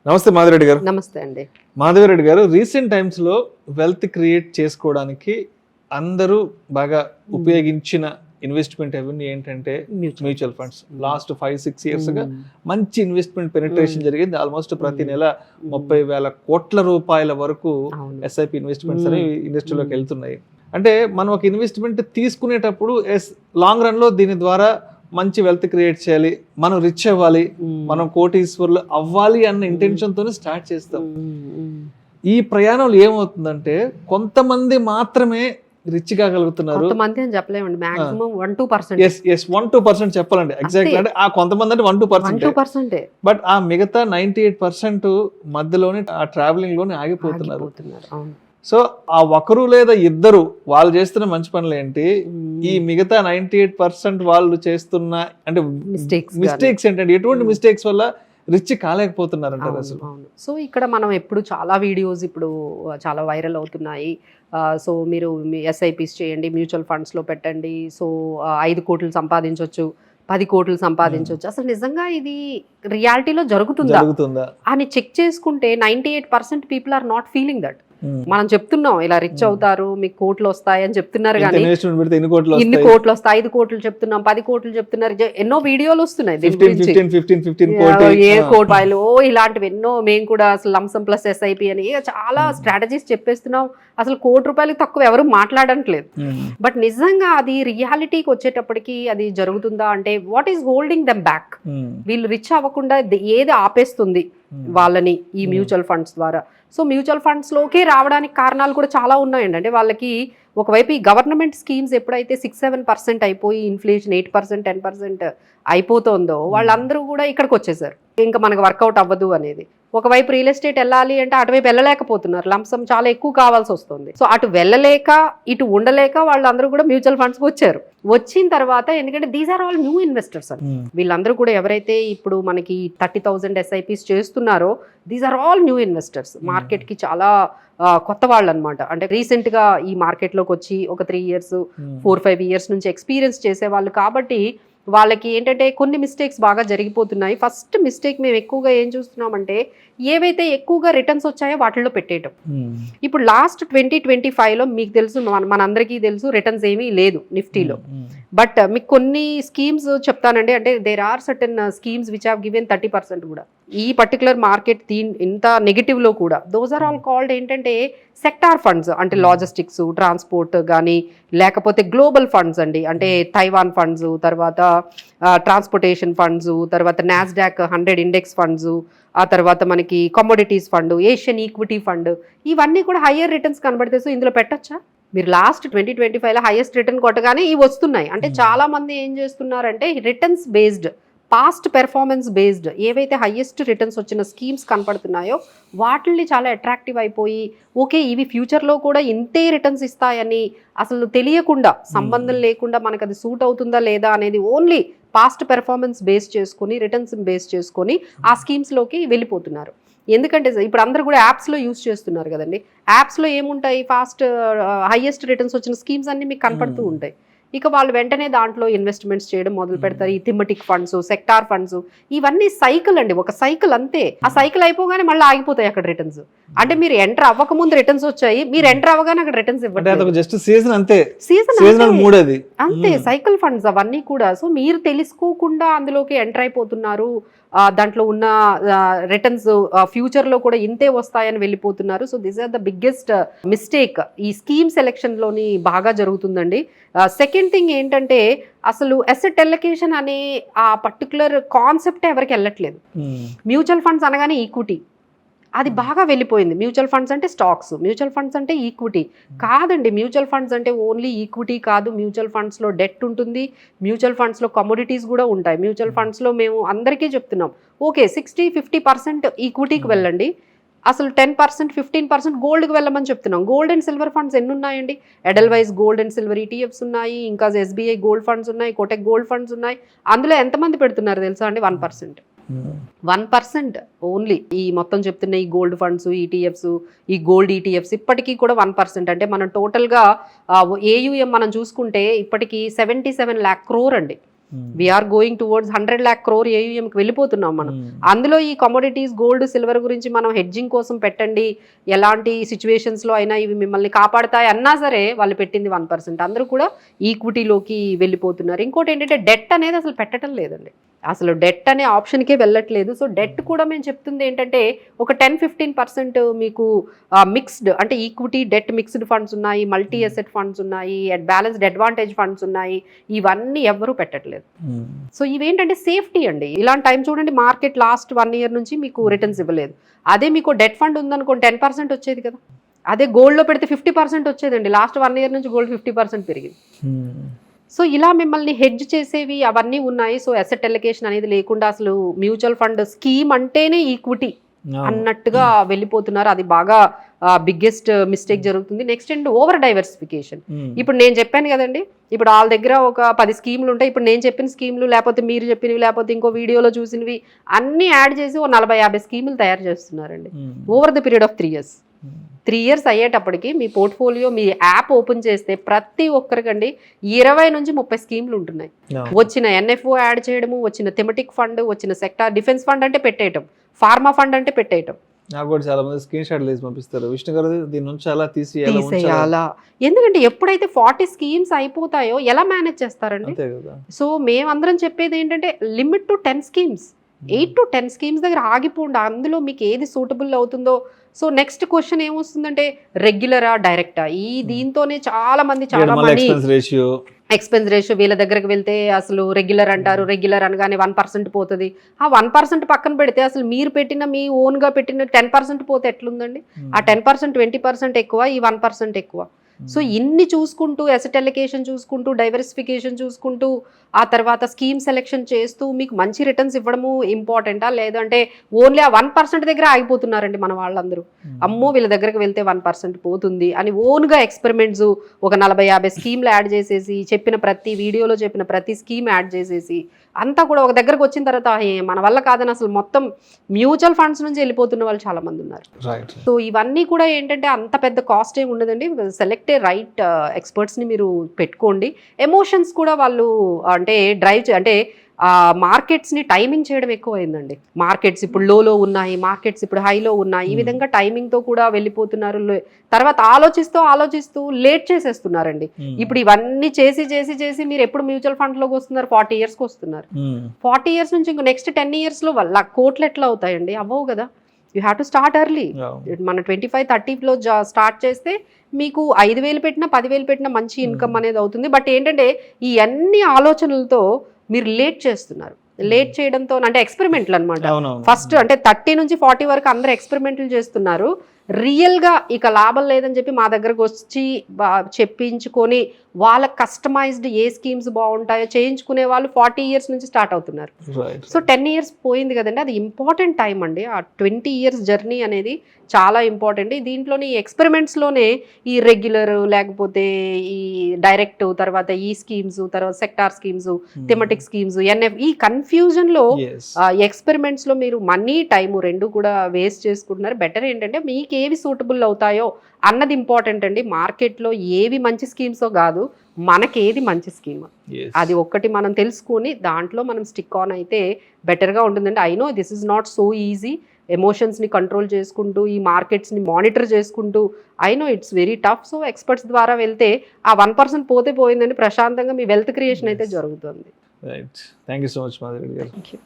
నమస్తే మాధవిరెడ్డి గారు. నమస్తే అండి. మాధవిరెడ్డి గారు, రీసెంట్ టైమ్స్ లో వెల్త్ క్రియేట్ చేసుకోవడానికి అందరూ బాగా ఉపయోగించిన ఇన్వెస్ట్మెంట్ అవన్నీ ఏంటంటే మ్యూచువల్ ఫండ్స్. లాస్ట్ 5-6 years గా మంచి ఇన్వెస్ట్మెంట్ పెనిట్రేషన్ జరిగింది. ఆల్మోస్ట్ ప్రతి నెల 30,000 కోట్ల రూపాయల వరకు ఎస్ఐపి ఇన్వెస్ట్మెంట్స్ అనేవి ఇండస్ట్రీలోకి వెళ్తున్నాయి. అంటే మనం ఒక ఇన్వెస్ట్మెంట్ తీసుకునేటప్పుడు లాంగ్ రన్ లో దీని ద్వారా మంచి వెల్త్ క్రియేట్ చేయాలి, మనం రిచ్ అవ్వాలి, మనం కోటీశ్వర్లు అవ్వాలి అన్న ఇంటెన్షన్ తోనే స్టార్ట్ చేస్తాం. ఈ ప్రయాణంలో ఏమవుతుందంటే కొంతమంది మాత్రమే రిచ్ కాగలుగుతున్నారు. మాక్సిమం 1-2% చెప్పాలండి ఎగ్జాక్ట్లీ. అంటే ఆ కొంతమంది అంటే 1-2%, బట్ ఆ మిగతా 98% మధ్యలోనే ఆ ట్రావెలింగ్ లోనే ఆగిపోతున్నారు. సో ఆ ఒకరు లేదా ఇద్దరు వాళ్ళు చేస్తున్న మంచి పనులు ఏంటి, ఈ మిగతా 98% వాళ్ళు చేస్తున్న అంటే మిస్టేక్స్ ఏంటంటే ఎటువంటి మిస్టేక్స్ వల్ల రిచ్ కాలేకపోతున్నారు అంటారు అసలు. సో ఇక్కడ మనం ఎప్పుడు చాలా వీడియోస్ ఇప్పుడు చాలా వైరల్ అవుతున్నాయి. సో మీరు ఎస్ఐపిస్ చేయండి, మ్యూచువల్ ఫండ్స్ లో పెట్టండి, సో 5 కోట్లు సంపాదించవచ్చు, 10 కోట్లు సంపాదించవచ్చు. అసలు నిజంగా ఇది రియాలిటీలో జరుగుతుందా అని చెక్ చేసుకుంటే 98% people are not feeling that. మనం చెప్తున్నాం ఇలా రిచ్ అవుతారు, మీకు కోట్లు వస్తాయి అని చెప్తున్నారు, కానీ ఇన్ని కోట్లు వస్తాయి, 5 కోట్లు చెప్తున్నాం, 10 కోట్లు చెప్తున్నారు, ఎన్నో వీడియోలు వస్తున్నాయి ఏ కోట్లు ఇలాంటివి ఎన్నో. మేము కూడా అసలు లంసమ్ ప్లస్ ఎస్ఐపి అని చాలా స్ట్రాటజీస్ చెప్పేస్తున్నాం. అసలు ₹1 తక్కువ ఎవరు మాట్లాడట్లేదు. బట్ నిజంగా అది రియాలిటీకి వచ్చేటప్పటికి అది జరుగుతుందా అంటే what is holding them back? వీళ్ళు రిచ్ అవ్వకుండా ఏది ఆపేస్తుంది వాళ్ళని ఈ మ్యూచువల్ ఫండ్స్ ద్వారా? సో మ్యూచువల్ ఫండ్స్లోకే రావడానికి కారణాలు కూడా చాలా ఉన్నాయండి. అంటే వాళ్ళకి ఒకవైపు ఈ గవర్నమెంట్ స్కీమ్స్ ఎప్పుడైతే 6-7% అయిపోయి ఇన్ఫ్లేషన్ 8%, 10% అయిపోతుందో వాళ్ళందరూ కూడా ఇక్కడికి వచ్చేసారు. ఇంకా మనకు వర్కౌట్ అవ్వదు అనేది. ఒకవైపు రియల్ ఎస్టేట్ వెళ్ళాలి అంటే అటువైపు వెళ్ళలేకపోతున్నారు, లంసం చాలా ఎక్కువ కావాల్సి వస్తుంది. సో అటు వెళ్ళలేక ఇటు ఉండలేక వాళ్ళందరూ కూడా మ్యూచువల్ ఫండ్స్కి వచ్చారు. వచ్చిన తర్వాత ఎందుకంటే these are all new investors అని వీళ్ళందరూ కూడా ఎవరైతే ఇప్పుడు మనకి 30,000 ఎస్ఐపిస్ చేస్తున్నారో these are all new investors. మార్కెట్కి చాలా కొత్త వాళ్ళు అనమాట. అంటే రీసెంట్గా ఈ మార్కెట్లోకి వచ్చి ఒక 3 years 4-5 years నుంచి ఎక్స్పీరియన్స్ చేసేవాళ్ళు కాబట్టి వాళ్ళకి ఏంటంటే కొన్ని మిస్టేక్స్ బాగా జరిగిపోతున్నాయి. ఫస్ట్ మిస్టేక్ మేము ఎక్కువగా ఏం చూస్తున్నామంటే ఏవైతే ఎక్కువగా రిటర్న్స్ వచ్చాయో వాటిల్లో పెట్టేయటం. ఇప్పుడు లాస్ట్ 2025లో మీకు తెలుసు, మనందరికీ తెలుసు రిటర్న్స్ ఏమీ లేదు నిఫ్టీలో. బట్ మీకు కొన్ని స్కీమ్స్ చెప్తానండి. అంటే there are certain schemes which have given 30% కూడా ఈ పర్టికులర్ మార్కెట్ ఇంత నెగిటివ్లో కూడా. దోస్ ఆర్ ఆల్ కాల్డ్ ఏంటంటే సెక్టార్ ఫండ్స్, అంటే లాజిస్టిక్స్, ట్రాన్స్పోర్ట్ కానీ లేకపోతే గ్లోబల్ ఫండ్స్ అండి, అంటే తైవాన్ ఫండ్స్, తర్వాత ట్రాన్స్పోర్టేషన్ ఫండ్స్, తర్వాత నాస్డాక్ 100 ఇండెక్స్ ఫండ్స్, ఆ తర్వాత మనకి commodities fund, Asian equity fund, ఇవన్నీ కూడా హయ్యర్ రిటర్న్స్ కనబడితే సో ఇందులో పెట్టచ్చా? మీరు లాస్ట్ 2025లో హైయెస్ట్ రిటర్న్ కొట్టగానే ఇవి వస్తున్నాయి. అంటే చాలా మంది ఏం చేస్తున్నారంటే returns based, past performance based ఏవైతే హైయెస్ట్ రిటర్న్స్ వచ్చిన స్కీమ్స్ కనపడుతున్నాయో వాటిని చాలా అట్రాక్టివ్ అయిపోయి ఓకే ఇవి ఫ్యూచర్లో కూడా ఇంతే రిటర్న్స్ ఇస్తాయని అసలు తెలియకుండా, సంబంధం లేకుండా మనకు అది సూట్ అవుతుందా లేదా అనేది ఓన్లీ పాస్ట్ పెర్ఫార్మెన్స్ బేస్ చేసుకొని, రిటర్న్స్ బేస్ చేసుకొని ఆ స్కీమ్స్లోకి వెళ్ళిపోతున్నారు. ఎందుకంటే ఇప్పుడు అందరూ కూడా యాప్స్లో యూజ్ చేస్తున్నారు కదండి. యాప్స్లో ఏముంటాయి, ఫాస్ట్ హైయెస్ట్ రిటర్న్స్ వచ్చిన స్కీమ్స్ అన్ని మీకు కనపడుతూ ఉంటాయి. ఇక వాళ్ళు వెంటనే దాంట్లో ఇన్వెస్ట్మెంట్స్ చేయడం మొదలు పెడతారు. ఈ థిమెటిక్ ఫండ్స్, సెక్టార్ ఫండ్స్, ఇవన్నీ సైకిల్ అండి, ఒక సైకిల్ అంతే. ఆ సైకిల్ అయిపోగానే మళ్ళీ ఆగిపోతాయి అక్కడ రిటర్న్స్. అంటే మీరు ఎంటర్ అవ్వక ముందు రిటర్న్స్ వచ్చాయి, మీరు ఎంటర్ అవ్వగానే అక్కడ రిటర్న్స్ ఇవ్వండి. సీజన్ అంతే సైకిల్ ఫండ్స్ అవన్నీ కూడా. సో మీరు తెలుసుకోకుండా అందులోకి ఎంటర్ అయిపోతున్నారు. దాంట్లో ఉన్న రిటర్న్స్ ఫ్యూచర్లో కూడా ఇంతే వస్తాయని వెళ్ళిపోతున్నారు. So this are the biggest mistake ఈ స్కీమ్ సెలెక్షన్లోని బాగా జరుగుతుందండి. సెకండ్ థింగ్ ఏంటంటే అసలు అసెట్ ఎలొకేషన్ అనే ఆ పర్టికులర్ కాన్సెప్ట్ ఎవరికి వెళ్ళట్లేదు. మ్యూచువల్ ఫండ్స్ అనగానే ఈక్విటీ అది బాగా వెళ్ళిపోయింది. మ్యూచువల్ ఫండ్స్ అంటే స్టాక్స్, మ్యూచువల్ ఫండ్స్ అంటే ఈక్విటీ కాదండి. మ్యూచువల్ ఫండ్స్ అంటే ఓన్లీ ఈక్విటీ కాదు, మ్యూచువల్ ఫండ్స్లో డెట్ ఉంటుంది, మ్యూచువల్ ఫండ్స్లో కమోడిటీస్ కూడా ఉంటాయి. మ్యూచువల్ ఫండ్స్లో మేము అందరికీ చెప్తున్నాం ఓకే 60-50% ఈక్విటీకి వెళ్ళండి, అసలు 10% 15% గోల్డ్కి వెళ్ళమని చెప్తున్నాం. గోల్డ్ అండ్ సిల్వర్ ఫండ్స్ ఎన్ని ఉన్నాయండి? ఎడల్వైజ్ గోల్డ్ అండ్ సిల్వర్ ఈటీఎఫ్స్ ఉన్నాయి, ఇంకా ఎస్బీఐ గోల్డ్ ఫండ్స్ ఉన్నాయి, కోటెక్ గోల్డ్ ఫండ్స్ ఉన్నాయి. అందులో ఎంతమంది పెడుతున్నారు తెలుసా అండి? 1% ఓన్లీ. ఈ మొత్తం చెప్తున్న ఈ గోల్డ్ ఫండ్స్, ఈటీఎఫ్స్, ఈ గోల్డ్ ఈటీఎఫ్స్ ఇప్పటికీ కూడా 1%. అంటే మనం టోటల్గా ఏయుఎం మనం చూసుకుంటే ఇప్పటికీ 77 lakh crore అండి. We are going towards 100 lakh crore AUMకి వెళ్ళిపోతున్నాం మనం. అందులో ఈ కమోడిటీస్ గోల్డ్ సిల్వర్ గురించి మనం హెడ్జింగ్ కోసం పెట్టండి, ఎలాంటి సిచ్యువేషన్స్లో అయినా ఇవి మిమ్మల్ని కాపాడతాయి అన్నా సరే వాళ్ళు పెట్టింది 1%. అందరూ కూడా ఈక్విటీలోకి వెళ్ళిపోతున్నారు. ఇంకోటి ఏంటంటే డెట్ అనేది అసలు పెట్టడం లేదండి, అసలు డెట్ అనే ఆప్షన్కే వెళ్ళట్లేదు. సో డెట్ కూడా మేము చెప్తుంది ఏంటంటే ఒక 10-15% మీకు మిక్స్డ్ అంటే ఈక్విటీ డెట్ మిక్స్డ్ ఫండ్స్ ఉన్నాయి, మల్టీ అసెట్ ఫండ్స్ ఉన్నాయి, బ్యాలెన్స్డ్ అడ్వాంటేజ్ ఫండ్స్ ఉన్నాయి, ఇవన్నీ ఎవ్వరూ పెట్టట్లేదు. సో ఇవేంటంటే సేఫ్టీ అండి. ఇలాంటి టైం చూడండి, మార్కెట్ లాస్ట్ 1 year నుంచి మీకు రిటర్న్స్ ఇవ్వలేదు. అదే మీకు డెట్ ఫండ్ ఉందనుకోండి 10% వచ్చేది కదా, అదే గోల్డ్లో పెడితే 50% వచ్చేదండి. లాస్ట్ 1 year నుంచి గోల్డ్ 50% పెరిగింది. సో ఇలా మిమ్మల్ని హెడ్జ్ చేసేవి అవన్నీ ఉన్నాయి. సో అసెట్ ఎలకేషన్ అనేది లేకుండా అసలు మ్యూచువల్ ఫండ్ స్కీమ్ అంటేనే ఈక్విటీ అన్నట్టుగా వెళ్ళిపోతున్నారు. అది బాగా బిగ్గెస్ట్ మిస్టేక్ జరుగుతుంది. Next and over diversification. ఇప్పుడు నేను చెప్పాను కదండి, ఇప్పుడు వాళ్ళ దగ్గర ఒక 10 స్కీములు ఉంటాయి. ఇప్పుడు నేను చెప్పిన స్కీములు లేకపోతే మీరు చెప్పినవి లేకపోతే ఇంకో వీడియోలో చూసినవి అన్నీ యాడ్ చేసి ఓ 40-50 స్కీములు తయారు చేస్తున్నారండి over the period of 3 years. 3 years అయ్యేటప్పటికి మీ పోర్ట్ఫోలియో మీ యాప్ ఓపెన్ చేస్తే ప్రతి ఒక్కరికండి 20 నుంచి 30 స్కీములు ఉంటున్నాయి. వచ్చిన NFO యాడ్ చేయడము, వచ్చిన థెమటిక్ ఫండ్, వచ్చిన సెక్టార్ డిఫెన్స్ ఫండ్ అంటే పెట్టేయటం, ఫార్మా ఫండ్ అంటే పెట్టేయటం. నాకు కూడా చాలా మంది స్క్రీన్ షాట్ వేసి పంపిస్తారు, విష్ణు గారు దీని నుంచి అలా తీసేయాలా. ఎందుకంటే ఎప్పుడైతే 40 స్కీమ్స్ అయిపోతాయో ఎలా మేనేజ్ చేస్తారండి? సో మేమందరం చెప్పేది ఏంటంటే limit to 10 schemes, 8 to 10 schemes దగ్గర ఆగిపోండి. అందులో మీకు ఏది సూటబుల్ అవుతుందో. సో నెక్స్ట్ క్వశ్చన్ ఏమొస్తుందంటే రెగ్యులరా డైరెక్టా? ఈ దీంతోనే చాలా మంది ఎక్స్పెన్స్ రేషియో వీళ్ళ దగ్గరకు వెళ్తే అసలు రెగ్యులర్ అంటారు, రెగ్యులర్ అనగానే 1% పోతుంది. ఆ 1% పక్కన పెడితే అసలు మీరు పెట్టిన మీ ఓన్గా పెట్టిన 10% పోతే ఎట్లుందండి? ఆ 10% 20% ఎక్కువ, ఈ 1% ఎక్కువ. సో ఇన్ని చూసుకుంటూ అసెట్ అలొకేషన్ చూసుకుంటూ డైవర్సిఫికేషన్ చూసుకుంటూ ఆ తర్వాత స్కీమ్ సెలెక్షన్ చేస్తూ మీకు మంచి రిటర్న్స్ ఇవ్వడము ఇంపార్టెంటా, లేదంటే ఓన్లీ ఆ 1% దగ్గర ఆగిపోతున్నారండి మన వాళ్ళందరూ? అమ్మో వీళ్ళ దగ్గరకు వెళ్తే 1% పోతుంది అని ఓన్గా ఎక్స్పెరిమెంట్స్ ఒక 40-50 స్కీమ్లు యాడ్ చేసేసి చెప్పిన ప్రతి వీడియోలో చెప్పిన ప్రతి స్కీమ్ యాడ్ చేసేసి అంతా కూడా ఒక దగ్గరకు వచ్చిన తర్వాత మన వల్ల కాదని అసలు మొత్తం మ్యూచువల్ ఫండ్స్ నుంచి వెళ్ళిపోతున్న వాళ్ళు చాలా మంది ఉన్నారు. సో ఇవన్నీ కూడా ఏంటంటే అంత పెద్ద కాస్ట్ ఏమి ఉండదండి. సెలెక్ట్ రైట్ ఎక్స్పర్ట్స్ని మీరు పెట్టుకోండి. ఎమోషన్స్ కూడా వాళ్ళు అంటే డ్రైవ్ అంటే మార్కెట్స్ని టైమింగ్ చేయడం ఎక్కువ అయిందండి. మార్కెట్స్ ఇప్పుడు లోలో ఉన్నాయి, మార్కెట్స్ ఇప్పుడు హైలో ఉన్నాయి, ఈ విధంగా టైమింగ్తో కూడా వెళ్ళిపోతున్నారు. తర్వాత ఆలోచిస్తూ లేట్ చేసేస్తున్నారండి. ఇప్పుడు ఇవన్నీ చేసి మీరు ఎప్పుడు మ్యూచువల్ ఫండ్లోకి వస్తున్నారు? 40 yearsకి వస్తున్నారు. 40 years నుంచి ఇంకో నెక్స్ట్ 10 yearsలో కోట్లు ఎట్లా అవుతాయండి? అవ్వవు కదా. You have to start early. మన 25-30లో స్టార్ట్ చేస్తే మీకు 5,000 పెట్టినా 10,000 పెట్టినా మంచి ఇన్కమ్ అనేది అవుతుంది. బట్ ఏంటంటే ఈ అన్ని ఆలోచనలతో మీరు లేట్ చేస్తున్నారు. లేట్ చేయడంతో అంటే ఎక్స్పెరిమెంట్లు అనమాట. ఫస్ట్ అంటే 30 నుంచి 40 వరకు అందరూ ఎక్స్పెరిమెంట్లు చేస్తున్నారు. రియల్గా ఇక లాభం లేదని చెప్పి మా దగ్గరకు వచ్చి చెప్పించుకొని వాళ్ళ కస్టమైజ్డ్ ఏ స్కీమ్స్ బాగుంటాయో చేయించుకునే వాళ్ళు 40 years నుంచి స్టార్ట్ అవుతున్నారు. సో 10 years పోయింది కదండి, అది ఇంపార్టెంట్ టైం అండి. ఆ 20 years జర్నీ అనేది చాలా ఇంపార్టెంట్. దీంట్లోని ఎక్స్పెరిమెంట్స్లోనే ఈ రెగ్యులర్ లేకపోతే ఈ డైరెక్ట్ తర్వాత ఈ స్కీమ్స్ తర్వాత సెక్టార్ స్కీమ్స్ థెమటిక్ స్కీమ్స్ ఈ కన్ఫ్యూజన్లో ఎక్స్పెరిమెంట్స్లో మీరు మనీ టైము రెండు కూడా వేస్ట్ చేసుకుంటున్నారు. బెటర్ ఏంటంటే మీకు ఏవి సూటబుల్ అవుతాయో అన్నది ఇంపార్టెంట్ అండి. మార్కెట్లో ఏవి మంచి స్కీమ్సో కాదు, మనకేది మంచి స్కీమ్ అది ఒక్కటి మనం తెలుసుకొని దాంట్లో మనం స్టిక్ ఆన్ అయితే బెటర్గా ఉంటుందండి. I know this is not so easy. ఎమోషన్స్ని కంట్రోల్ చేసుకుంటూ ఈ మార్కెట్స్ని మానిటర్ చేసుకుంటూ I know it's very tough. So experts ద్వారా వెళ్తే ఆ 1% పోతే పోయిందని ప్రశాంతంగా మీ వెల్త్ క్రియేషన్ అయితే జరుగుతుంది. Right. Thank you so much Madhavi garu. Thank you.